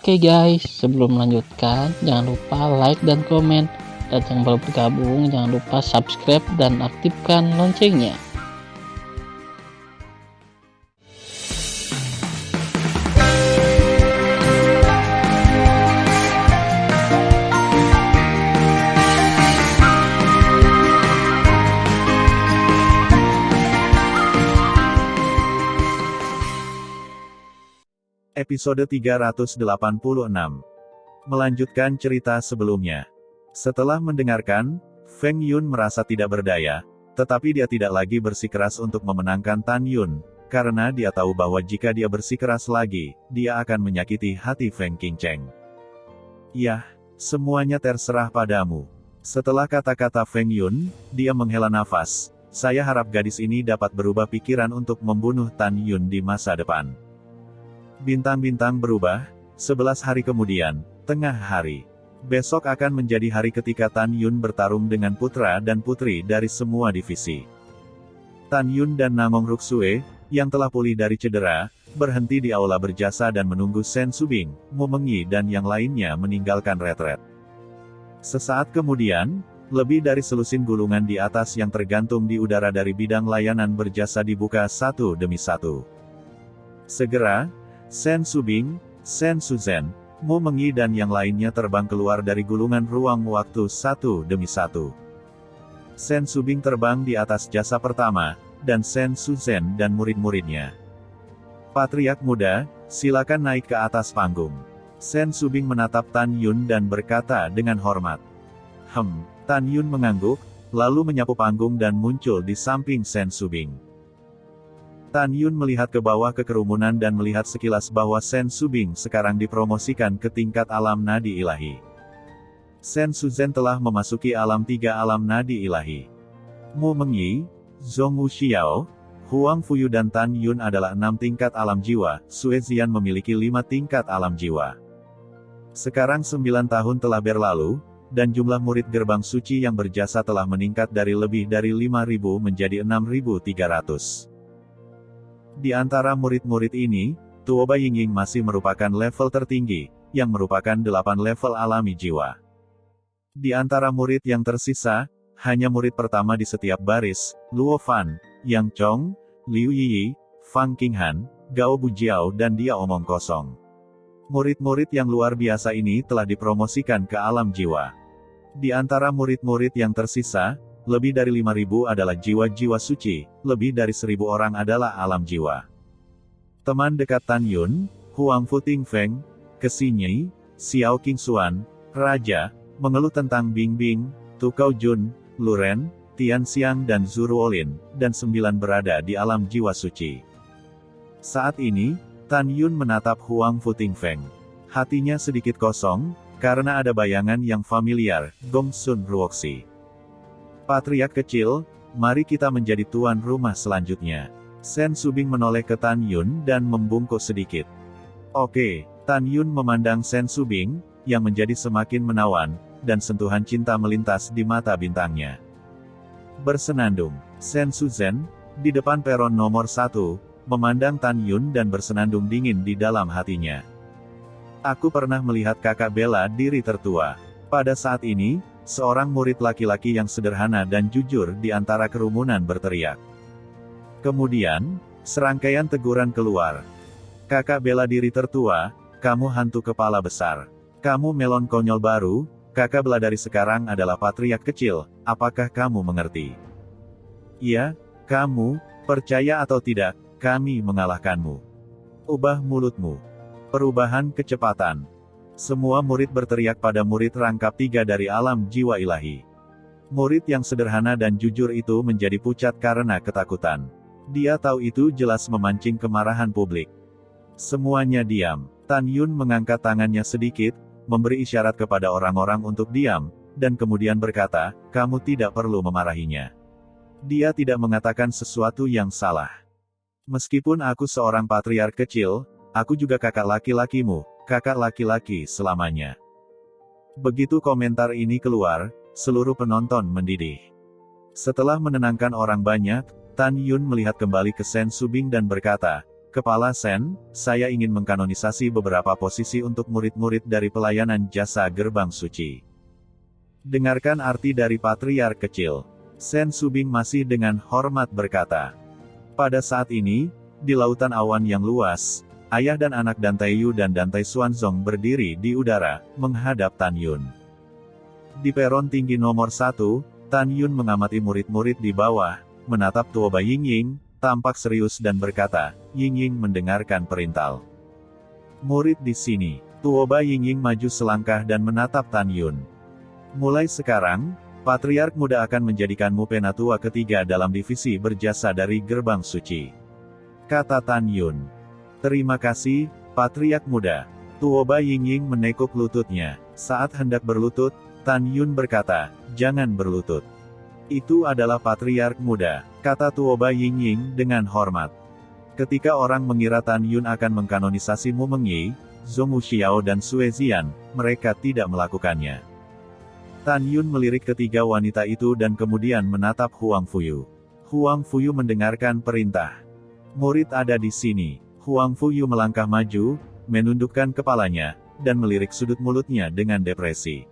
Oke guys, sebelum melanjutkan, jangan lupa like dan komen. Dan yang baru bergabung, jangan lupa subscribe dan aktifkan loncengnya. Episode 386. Melanjutkan cerita sebelumnya. Setelah mendengarkan, Feng Yun merasa tidak berdaya, tetapi dia tidak lagi bersikeras untuk memenangkan Tan Yun, karena dia tahu bahwa jika dia bersikeras lagi, dia akan menyakiti hati Feng Qingcheng. Yah, semuanya terserah padamu. Setelah kata-kata Feng Yun, dia menghela nafas. Saya harap gadis ini dapat berubah pikiran untuk membunuh Tan Yun di masa depan. Bintang-bintang berubah, 11 hari kemudian, tengah hari. Besok akan menjadi hari ketika Tan Yun bertarung dengan putra dan putri dari semua divisi. Tan Yun dan Namong Ruksue, yang telah pulih dari cedera, berhenti di aula berjasa dan menunggu Sen Subing, Mu Mengyi dan yang lainnya meninggalkan retret. Sesaat kemudian, lebih dari selusin gulungan di atas yang tergantung di udara dari bidang layanan berjasa dibuka satu demi satu. Segera, Sen Subing, Sen Suzhen, Mu Mengyi dan yang lainnya terbang keluar dari gulungan ruang waktu satu demi satu. Sen Subing terbang di atas jasa pertama, dan Sen Suzhen dan murid-muridnya. Patriark muda, silakan naik ke atas panggung. Sen Subing menatap Tan Yun dan berkata dengan hormat. Tan Yun mengangguk, lalu menyapu panggung dan muncul di samping Sen Subing. Tan Yun melihat ke bawah ke kerumunan dan melihat sekilas bahwa Sen Subing sekarang dipromosikan ke tingkat alam nadi ilahi. Sen Suzhen telah memasuki alam 3 alam nadi ilahi. Mu Mengyi, Zhong Wuxiao, Huang Fuyu dan Tan Yun adalah 6 tingkat alam jiwa, Sue Zian memiliki 5 tingkat alam jiwa. Sekarang 9 tahun telah berlalu, dan jumlah murid gerbang suci yang berjasa telah meningkat dari lebih dari 5.000 menjadi 6.300. Di antara murid-murid ini, Tuoba Yingying masih merupakan level tertinggi, yang merupakan 8 level alami jiwa. Di antara murid yang tersisa, hanya murid pertama di setiap baris, Luo Fan, Yang Chong, Liu Yiyi, Fang Qinghan, Gao Bujiao dan Dia Omong Kosong. Murid-murid yang luar biasa ini telah dipromosikan ke alam jiwa. Di antara murid-murid yang tersisa, lebih dari 5.000 adalah jiwa-jiwa suci, lebih dari 1.000 orang adalah alam jiwa. Teman dekat Tan Yun, Huang Futing Feng, Kesi Nyi, Xiao Qingxuan, Raja, mengeluh tentang Bing Bing, Tukau Jun, Luren, Tian Xiang dan Zuru Olin, dan 9 berada di alam jiwa suci. Saat ini, Tan Yun menatap Huang Futing Feng. Hatinya sedikit kosong, karena ada bayangan yang familiar, Gong Sun Ruoxi. Patriark kecil, mari kita menjadi tuan rumah selanjutnya. Sen Subing menoleh ke Tan Yun dan membungkuk sedikit. Oke, Tan Yun memandang Sen Subing, yang menjadi semakin menawan, dan sentuhan cinta melintas di mata bintangnya. Bersenandung, Sen Suzhen, di depan peron nomor 1, memandang Tan Yun dan bersenandung dingin di dalam hatinya. Aku pernah melihat kakak bela diri tertua. Pada saat ini, seorang murid laki-laki yang sederhana dan jujur di antara kerumunan berteriak. Kemudian, serangkaian teguran keluar. Kakak bela diri tertua, kamu hantu kepala besar. Kamu melon konyol baru, kakak bela dari sekarang adalah patriark kecil, apakah kamu mengerti? Iya, kamu, percaya atau tidak, kami mengalahkanmu. Ubah mulutmu. Perubahan kecepatan. Semua murid berteriak pada murid rangkap 3 dari alam jiwa ilahi. Murid yang sederhana dan jujur itu menjadi pucat karena ketakutan. Dia tahu itu jelas memancing kemarahan publik. Semuanya diam. Tan Yun mengangkat tangannya sedikit, memberi isyarat kepada orang-orang untuk diam, dan kemudian berkata, kamu tidak perlu memarahinya. Dia tidak mengatakan sesuatu yang salah. Meskipun aku seorang patriark kecil, aku juga kakak laki-lakimu, kakak laki-laki selamanya. Begitu komentar ini keluar, seluruh penonton mendidih. Setelah menenangkan orang banyak, Tan Yun melihat kembali ke Sen Subing dan berkata, Kepala Sen, saya ingin mengkanonisasi beberapa posisi untuk murid-murid dari pelayanan jasa gerbang suci. Dengarkan arti dari patriark kecil. Sen Subing masih dengan hormat berkata. Pada saat ini, di lautan awan yang luas, ayah dan anak Dan Taeyu dan Dan Tai Xuanzong berdiri di udara, menghadap Tan Yun. Di peron tinggi nomor 1, Tan Yun mengamati murid-murid di bawah, menatap Tuoba Yingying, tampak serius dan berkata, Yingying mendengarkan perintah. Murid di sini. Tuoba Yingying maju selangkah dan menatap Tan Yun. Mulai sekarang, Patriark Muda akan menjadikanmu penatua ketiga dalam divisi berjasa dari gerbang suci. Kata Tan Yun. Terima kasih, Patriark Muda. Tuoba Yingying menekuk lututnya. Saat hendak berlutut, Tan Yun berkata, jangan berlutut. Itu adalah Patriark Muda, kata Tuoba Yingying dengan hormat. Ketika orang mengira Tan Yun akan mengkanonisasi Mu Mengyi, Zhong Wuxiao dan Sue Zian, mereka tidak melakukannya. Tan Yun melirik ketiga wanita itu dan kemudian menatap Huang Fuyu. Huang Fuyu mendengarkan perintah. Murid ada di sini. Huang Fuyu melangkah maju, menundukkan kepalanya, dan melirik sudut mulutnya dengan depresi.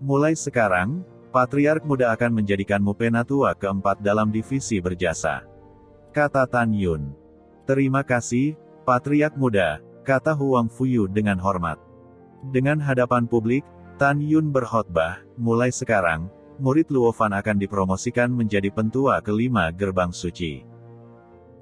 Mulai sekarang, Patriark Muda akan menjadikanmu penatua keempat dalam divisi berjasa. Kata Tan Yun. Terima kasih, Patriark Muda, kata Huang Fuyu dengan hormat. Dengan hadapan publik, Tan Yun berkhotbah, mulai sekarang, murid Luofan akan dipromosikan menjadi pentua kelima gerbang suci.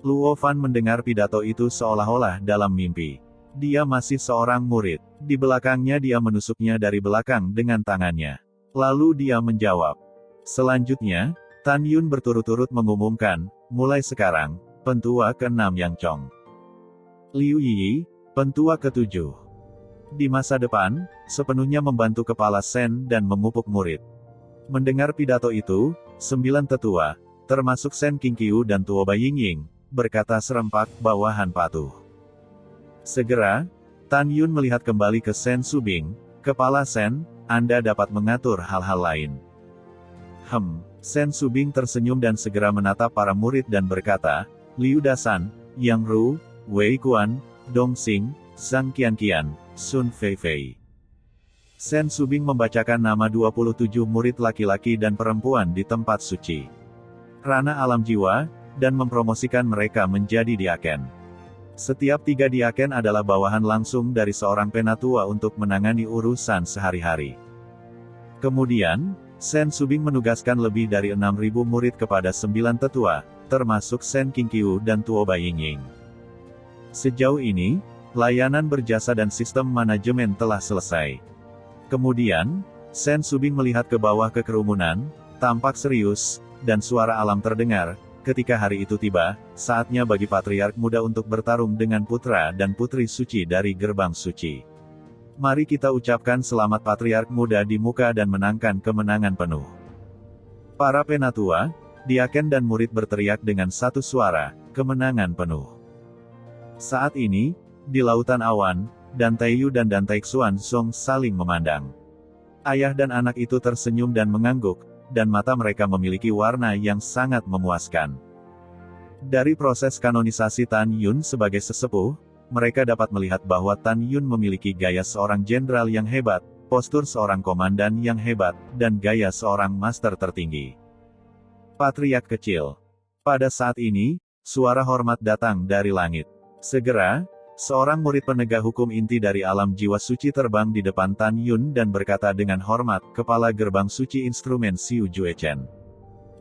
Luofan mendengar pidato itu seolah-olah dalam mimpi. Dia masih seorang murid. Di belakangnya dia menusuknya dari belakang dengan tangannya. Lalu dia menjawab. Selanjutnya, Tan Yun berturut-turut mengumumkan, mulai sekarang, pentua ke-6 Yang Chong. Liu Yi, pentua ke-7. Di masa depan, sepenuhnya membantu kepala Sen dan memupuk murid. Mendengar pidato itu, 9 tetua, termasuk Sen Qingqiu dan Tuoba Yingying, berkata serempak, bawahan patuh. Segera, Tan Yun melihat kembali ke Sen Subing, kepala Sen, Anda dapat mengatur hal-hal lain. Sen Subing tersenyum dan segera menatap para murid dan berkata, Liu Dasan, Yang Ru, Wei Kuan, Dong Xing, Zhang Qianqian, Sun Feifei. Sen Subing membacakan nama 27 murid laki-laki dan perempuan di tempat suci. Ranah alam jiwa, dan mempromosikan mereka menjadi diaken. Setiap 3 diaken adalah bawahan langsung dari seorang penatua untuk menangani urusan sehari-hari. Kemudian, Sen Subing menugaskan lebih dari 6.000 murid kepada 9 tetua, termasuk Sen Qingqiu dan Tuoba Yingying. Sejauh ini, layanan berjasa dan sistem manajemen telah selesai. Kemudian, Sen Subing melihat ke bawah ke kerumunan, tampak serius, dan suara alam terdengar. Ketika hari itu tiba, saatnya bagi Patriark Muda untuk bertarung dengan putra dan putri suci dari gerbang suci. Mari kita ucapkan selamat Patriark Muda di muka dan menangkan kemenangan penuh. Para penatua, diaken dan murid berteriak dengan satu suara, kemenangan penuh. Saat ini, di lautan awan, Dan Taeyu dan Dan Tai Xuanzong saling memandang. Ayah dan anak itu tersenyum dan mengangguk, dan mata mereka memiliki warna yang sangat memuaskan. Dari proses kanonisasi Tan Yun sebagai sesepuh, mereka dapat melihat bahwa Tan Yun memiliki gaya seorang jenderal yang hebat, postur seorang komandan yang hebat, dan gaya seorang master tertinggi. Patriark kecil. Pada saat ini, suara hormat datang dari langit. Segera, seorang murid penegak hukum inti dari alam jiwa suci terbang di depan Tan Yun dan berkata dengan hormat, Kepala Gerbang Suci Instrumen Xiu Juechen.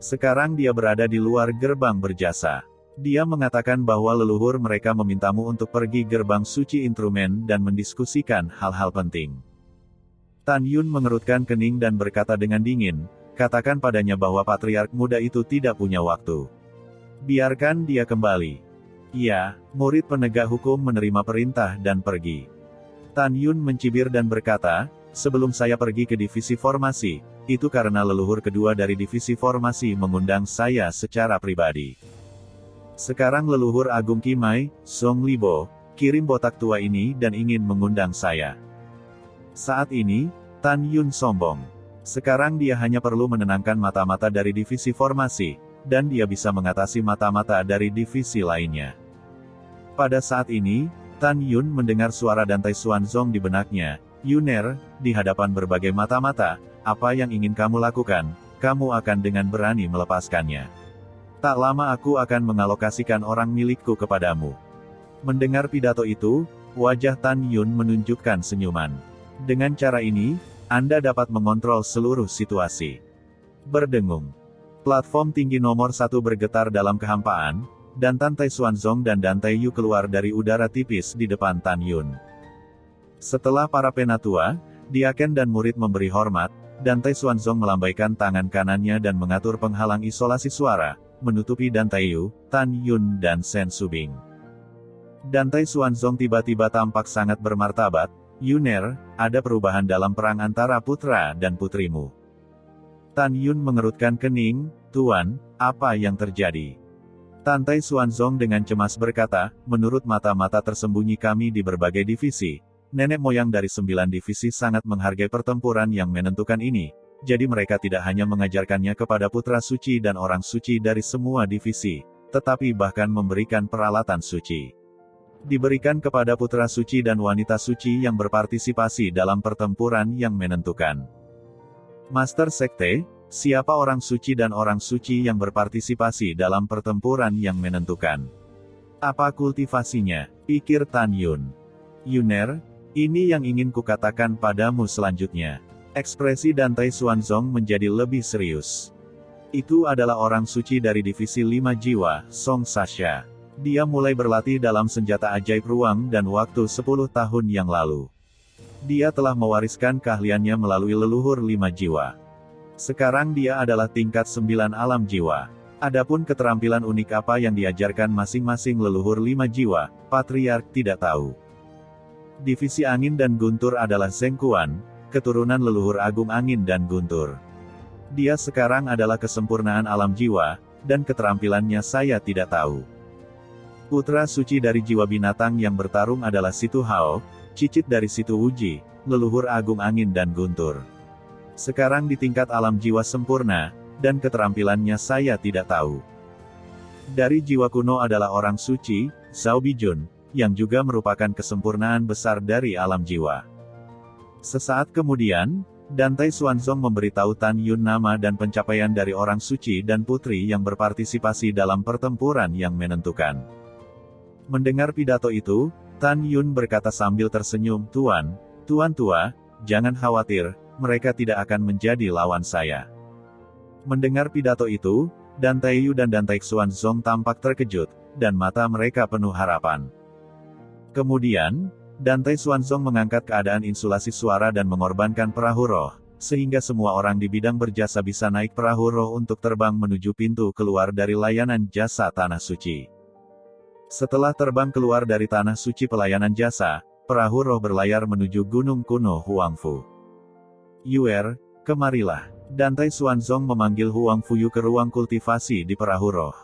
Sekarang dia berada di luar gerbang berjasa. Dia mengatakan bahwa leluhur mereka memintamu untuk pergi gerbang suci instrumen dan mendiskusikan hal-hal penting. Tan Yun mengerutkan kening dan berkata dengan dingin, katakan padanya bahwa Patriark Muda itu tidak punya waktu. Biarkan dia kembali. Ya, murid penegak hukum menerima perintah dan pergi. Tan Yun mencibir dan berkata, sebelum saya pergi ke divisi formasi, itu karena leluhur kedua dari divisi formasi mengundang saya secara pribadi. Sekarang leluhur Agung Qimai, Song Libo, kirim botak tua ini dan ingin mengundang saya. Saat ini, Tan Yun sombong. Sekarang dia hanya perlu menenangkan mata-mata dari divisi formasi, dan dia bisa mengatasi mata-mata dari divisi lainnya. Pada saat ini, Tan Yun mendengar suara Dan Tai Xuanzong di benaknya. Yuner, di hadapan berbagai mata-mata, apa yang ingin kamu lakukan, kamu akan dengan berani melepaskannya. Tak lama aku akan mengalokasikan orang milikku kepadamu. Mendengar pidato itu, wajah Tan Yun menunjukkan senyuman. Dengan cara ini, Anda dapat mengontrol seluruh situasi. Berdengung. Platform tinggi nomor 1 bergetar dalam kehampaan, dan Dan Tai Xuanzong dan Dan Tai Yu keluar dari udara tipis di depan Tan Yun. Setelah para penatua, diaken dan murid memberi hormat, Dan Tai Xuanzong melambaikan tangan kanannya dan mengatur penghalang isolasi suara, menutupi Dan Tai Yu, Tan Yun dan Shen Subing. Dan Tai Xuanzong tiba-tiba tampak sangat bermartabat. Yuner, ada perubahan dalam perang antara putra dan putrimu. Tan Yun mengerutkan kening. Tuan, apa yang terjadi? Dan Tai Xuanzong dengan cemas berkata, menurut mata-mata tersembunyi kami di berbagai divisi, nenek moyang dari 9 divisi sangat menghargai pertempuran yang menentukan ini, jadi mereka tidak hanya mengajarkannya kepada putra suci dan orang suci dari semua divisi, tetapi bahkan memberikan peralatan suci. Diberikan kepada putra suci dan wanita suci yang berpartisipasi dalam pertempuran yang menentukan. Master Sekte, siapa orang suci dan orang suci yang berpartisipasi dalam pertempuran yang menentukan? Apa kultivasinya? Pikir Tan Yun. Yuner, ini yang ingin kukatakan padamu selanjutnya. Ekspresi Dan Tai Xuanzong menjadi lebih serius. Itu adalah orang suci dari divisi 5 jiwa, Song Sasha. Dia mulai berlatih dalam senjata ajaib ruang dan waktu 10 tahun yang lalu. Dia telah mewariskan keahliannya melalui leluhur 5 jiwa. Sekarang dia adalah tingkat 9 alam jiwa. Adapun keterampilan unik apa yang diajarkan masing-masing leluhur 5 jiwa, Patriark tidak tahu. Divisi angin dan guntur adalah Zheng Quan, keturunan leluhur agung angin dan guntur. Dia sekarang adalah kesempurnaan alam jiwa, dan keterampilannya saya tidak tahu. Putra suci dari jiwa binatang yang bertarung adalah Situ Hao, cicit dari Situ Wuji, leluhur agung angin dan guntur. Sekarang di tingkat alam jiwa sempurna, dan keterampilannya saya tidak tahu. Dari jiwa kuno adalah orang suci, Zhao Bijun, yang juga merupakan kesempurnaan besar dari alam jiwa. Sesaat kemudian, Dan Tai Xuanzong memberitahu Tan Yun nama dan pencapaian dari orang suci dan putri yang berpartisipasi dalam pertempuran yang menentukan. Mendengar pidato itu, Tan Yun berkata sambil tersenyum, Tuan tua, jangan khawatir, mereka tidak akan menjadi lawan saya. Mendengar pidato itu, Dan Tai Yu dan Dan Tai Xuanzong tampak terkejut, dan mata mereka penuh harapan. Kemudian, Dan Tai Xuanzong mengangkat keadaan insulasi suara dan mengorbankan perahu roh, sehingga semua orang di bidang berjasa bisa naik perahu roh untuk terbang menuju pintu keluar dari layanan jasa Tanah Suci. Setelah terbang keluar dari Tanah Suci pelayanan jasa, perahu roh berlayar menuju gunung kuno Huangfu. Yuer, kemarilah. Dan Tai Xuanzong memanggil Huangfu Yu ke ruang kultivasi di perahu roh.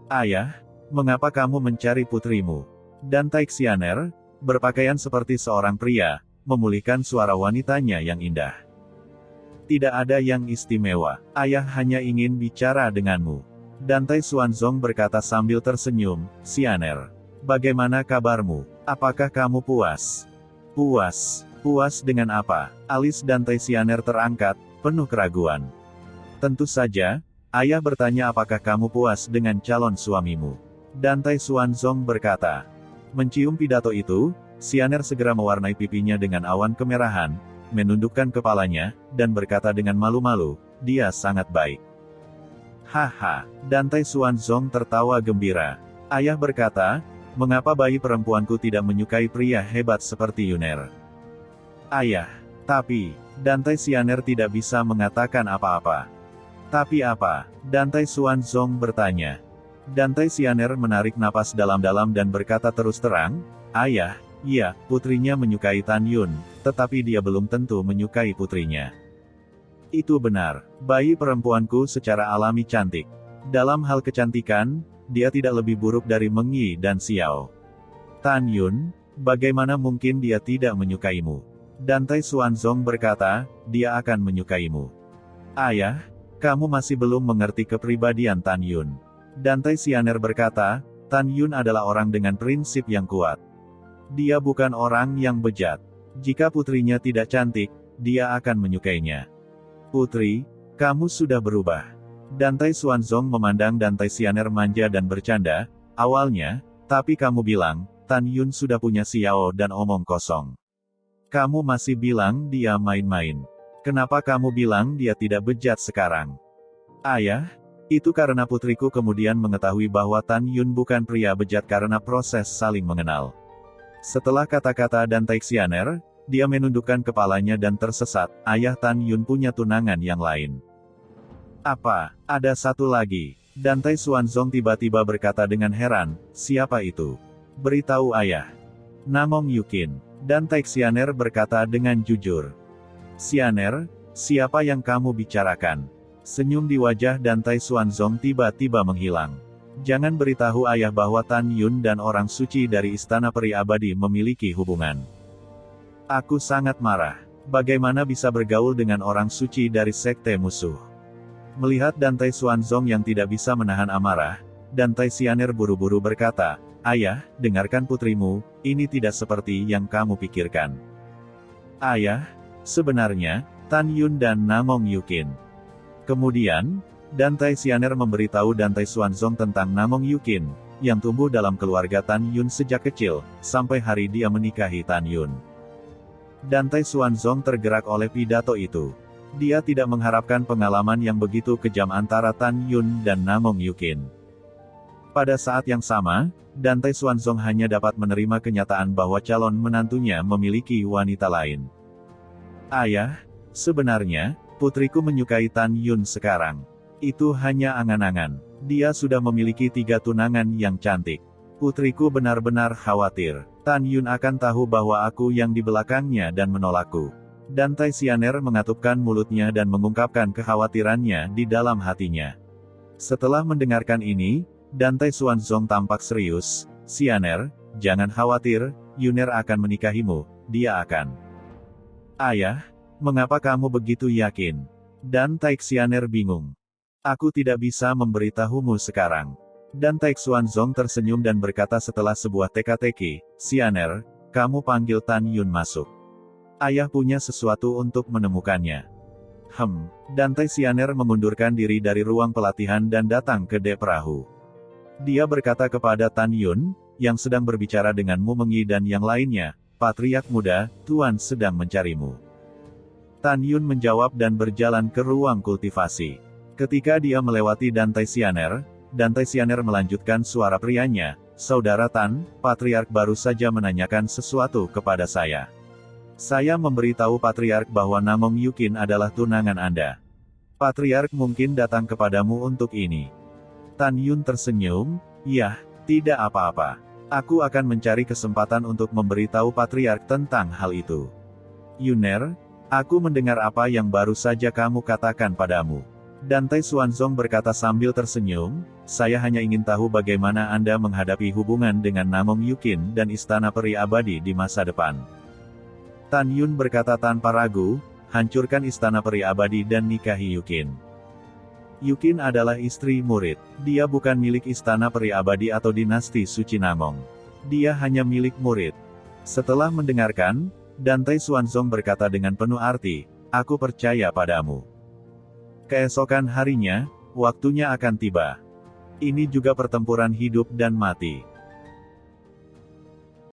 Ayah, mengapa kamu mencari putrimu? Dan Tai Xianer, berpakaian seperti seorang pria, memulihkan suara wanitanya yang indah. Tidak ada yang istimewa, ayah hanya ingin bicara denganmu. Dan Tai Xuanzong berkata sambil tersenyum, Xianer, bagaimana kabarmu? Apakah kamu puas? Puas? Puas dengan apa? Alis Dan Tai Xianer terangkat, penuh keraguan. Tentu saja, ayah bertanya apakah kamu puas dengan calon suamimu. Dan Tai Xuanzong berkata. Mencium pidato itu, Xianer segera mewarnai pipinya dengan awan kemerahan, menundukkan kepalanya, dan berkata dengan malu-malu, dia sangat baik. Haha, Dan Tai Xuanzong tertawa gembira. Ayah berkata, mengapa bayi perempuanku tidak menyukai pria hebat seperti Yuner? Ayah, tapi, Dan Tai Xianer tidak bisa mengatakan apa-apa. Tapi apa? Dan Tai Xuanzong bertanya. Dan Tai Xianer menarik napas dalam-dalam dan berkata terus terang, Ayah, iya, putrinya menyukai Tan Yun, tetapi dia belum tentu menyukai putrinya. Itu benar, bayi perempuanku secara alami cantik. Dalam hal kecantikan, dia tidak lebih buruk dari Meng Yi dan Xiao. Tan Yun, bagaimana mungkin dia tidak menyukaimu? Dan Tai Xuanzong berkata, dia akan menyukaimu. Ayah, kamu masih belum mengerti kepribadian Tan Yun. Dan Tai Xianer berkata, Tan Yun adalah orang dengan prinsip yang kuat. Dia bukan orang yang bejat. Jika putrinya tidak cantik, dia akan menyukainya. Putri, kamu sudah berubah. Dan Tai Xuanzong memandang dan Tai Xianer manja dan bercanda, awalnya, tapi kamu bilang, Tan Yun sudah punya Xiao dan omong kosong. Kamu masih bilang dia main-main. Kenapa kamu bilang dia tidak bejat sekarang? Ayah, itu karena putriku kemudian mengetahui bahwa Tan Yun bukan pria bejat karena proses saling mengenal. Setelah kata-kata dan Tai Xianer, dia menundukkan kepalanya dan tersesat, ayah Tan Yun punya tunangan yang lain. Apa? Ada satu lagi. Dan Tai Xuanzong tiba-tiba berkata dengan heran, siapa itu? Beritahu ayah. Namong Yukin. Dan Tai Xianer berkata dengan jujur. Xianer, siapa yang kamu bicarakan? Senyum di wajah dan Tai Xuanzong tiba-tiba menghilang. Jangan beritahu ayah bahwa Tan Yun dan orang suci dari Istana Peri Abadi memiliki hubungan. Aku sangat marah. Bagaimana bisa bergaul dengan orang suci dari sekte musuh? Melihat dan Tai Xuanzong yang tidak bisa menahan amarah, dan Tai Xianer buru-buru berkata, ayah, dengarkan putrimu, ini tidak seperti yang kamu pikirkan. Ayah, sebenarnya, Tan Yun dan Namong Yukin. Kemudian, dan Tai Xianer memberitahu dan Tai Xuanzong tentang Namong Yukin, yang tumbuh dalam keluarga Tan Yun sejak kecil, sampai hari dia menikahi Tan Yun. Dan Tai Xuanzong tergerak oleh pidato itu. Dia tidak mengharapkan pengalaman yang begitu kejam antara Tan Yun dan Namong Yukin. Pada saat yang sama, dan Tai Xuanzong hanya dapat menerima kenyataan bahwa calon menantunya memiliki wanita lain. Ayah, sebenarnya, putriku menyukai Tan Yun sekarang. Itu hanya angan-angan. Dia sudah memiliki 3 tunangan yang cantik. Putriku benar-benar khawatir. Tan Yun akan tahu bahwa aku yang di belakangnya dan menolakku. Dan Tai Xianer mengatupkan mulutnya dan mengungkapkan kekhawatirannya di dalam hatinya. Setelah mendengarkan ini, dan Tai Xuanzong tampak serius. Xianer, jangan khawatir, Yuner akan menikahimu, dia akan. Ayah, mengapa kamu begitu yakin? Dan Tai Xianer bingung. Aku tidak bisa memberitahumu sekarang. Dan Tai Xuanzong tersenyum dan berkata setelah sebuah teka-teki, Xianer, kamu panggil Tan Yun masuk. Ayah punya sesuatu untuk menemukannya. Dan Tai Xianer mengundurkan diri dari ruang pelatihan dan datang ke dek perahu. Dia berkata kepada Tan Yun, yang sedang berbicara dengan Mu Mengyi dan yang lainnya, Patriark muda, Tuan sedang mencarimu. Tan Yun menjawab dan berjalan ke ruang kultivasi. Ketika dia melewati dan Tai Xianer melanjutkan suara prianya, Saudara Tan, Patriark baru saja menanyakan sesuatu kepada saya. Saya memberitahu Patriark bahwa Namong Yukin adalah tunangan Anda. Patriark mungkin datang kepadamu untuk ini. Tan Yun tersenyum, yah, tidak apa-apa. Aku akan mencari kesempatan untuk memberitahu Patriark tentang hal itu. Yuner, aku mendengar apa yang baru saja kamu katakan padamu. Dan Tai Xuanzong berkata sambil tersenyum, saya hanya ingin tahu bagaimana Anda menghadapi hubungan dengan Namong Yukin dan Istana Peri Abadi di masa depan. Tan Yun berkata tanpa ragu, hancurkan Istana Peri Abadi dan nikahi Yukin. Yukin adalah istri murid. Dia bukan milik Istana Peri Abadi atau dinasti suci Namong. Dia hanya milik murid. Setelah mendengarkan, dan Tai Xuanzong berkata dengan penuh arti, aku percaya padamu. Keesokan harinya, waktunya akan tiba. Ini juga pertempuran hidup dan mati.